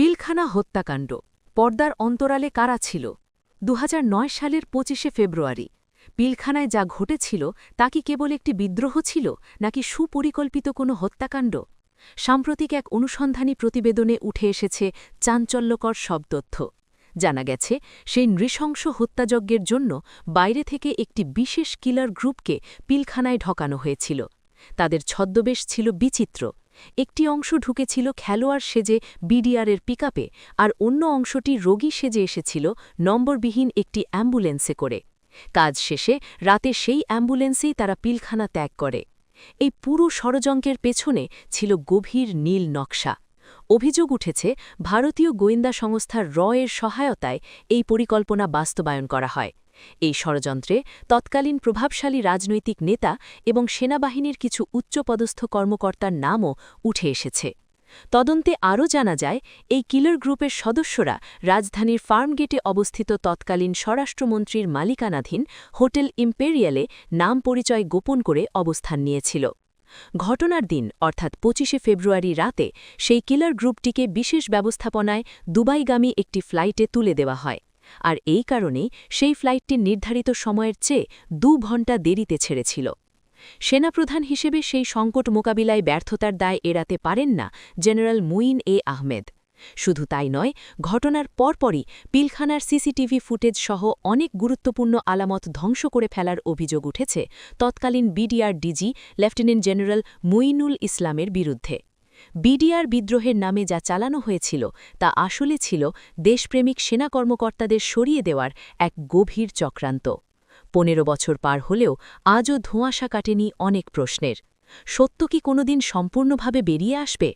পিলখানা হত্যাকাণ্ড পর্দার অন্তরালে কারা ছিল ২০০৯ সালের ২৫শে ফেব্রুয়ারি পিলখানায় যা ঘটেছিল তা কি কেবল একটি বিদ্রোহ ছিল নাকি সুপরিকল্পিত কোনো হত্যাকাণ্ড সাম্প্রতিক এক অনুসন্ধানী প্রতিবেদনে উঠে এসেছে চাঞ্চল্যকর সব তথ্য জানা গেছে সেই নৃশংস হত্যাযজ্ঞের জন্য বাইরে থেকে একটি বিশেষ কিলার গ্রুপকে পিলখানায় ঢোকানো হয়েছিল তাদের ছদ্মবেশ ছিল বিচিত্র একটি অংশ ঢুকেছিল খেলোয়াড় সেজে বিডিআরের পিকআপে আর অন্য অংশটি রোগী সেজে এসেছিল নম্বরবিহীন একটি অ্যাম্বুলেন্সে করে কাজ শেষে রাতে সেই অ্যাম্বুলেন্সেই তারা পিলখানা ত্যাগ করে এই পুরো ষড়যন্ত্রের পেছনে ছিল গভীর নীল নকশা অভিযোগ উঠেছে ভারতীয় গোয়েন্দা সংস্থার এর সহায়তায় এই পরিকল্পনা বাস্তবায়ন করা হয় এই ষড়যন্ত্রে তৎকালীন প্রভাবশালী রাজনৈতিক নেতা এবং সেনাবাহিনীর কিছু উচ্চপদস্থ কর্মকর্তার নামও উঠে এসেছে তদন্তে আরও জানা যায় এই কিলার গ্রুপের সদস্যরা রাজধানীর ফার্মগেটে অবস্থিত তৎকালীন স্বরাষ্ট্রমন্ত্রীর মালিকানাধীন হোটেল ইম্পেরিয়ালে নাম পরিচয় গোপন করে অবস্থান নিয়েছিল ঘটনার দিন অর্থাৎ ২৫শে ফেব্রুয়ারি রাতে সেই কিলার গ্রুপটিকে বিশেষ ব্যবস্থাপনায় দুবাইগামী একটি ফ্লাইটে তুলে দেওয়া হয় আর এই কারণেই সেই ফ্লাইটটি নির্ধারিত সময়ের চেয়ে ২ ঘণ্টা দেরিতে ছেড়েছিল সেনাপ্রধান হিসেবে সেই সংকট মোকাবিলায় ব্যর্থতার দায় এড়াতে পারেন না জেনারেল মুইন আহমেদ শুধু তাই নয় ঘটনার পরপরই পিলখানার সিসিটিভি ফুটেজ সহ অনেক গুরুত্বপূর্ণ আলামত ধ্বংস করে ফেলার অভিযোগ উঠেছে তৎকালীন বিডিআর ডিজি লেফটেন্যান্ট জেনারেল মুইনুল ইসলামের বিরুদ্ধে বিডিআর বিদ্রোহের নামে যা চালানো হয়েছিল তা আসলে ছিল দেশপ্রেমিক সেনা কর্মকর্তাদের সরিয়ে দেওয়ার এক গভীর চক্রান্ত ১৫ বছর পার হলেও আজও ধোঁয়াশা কাটেনি অনেক প্রশ্নের সত্য কি কোনোদিন সম্পূর্ণভাবে বেরিয়ে আসবে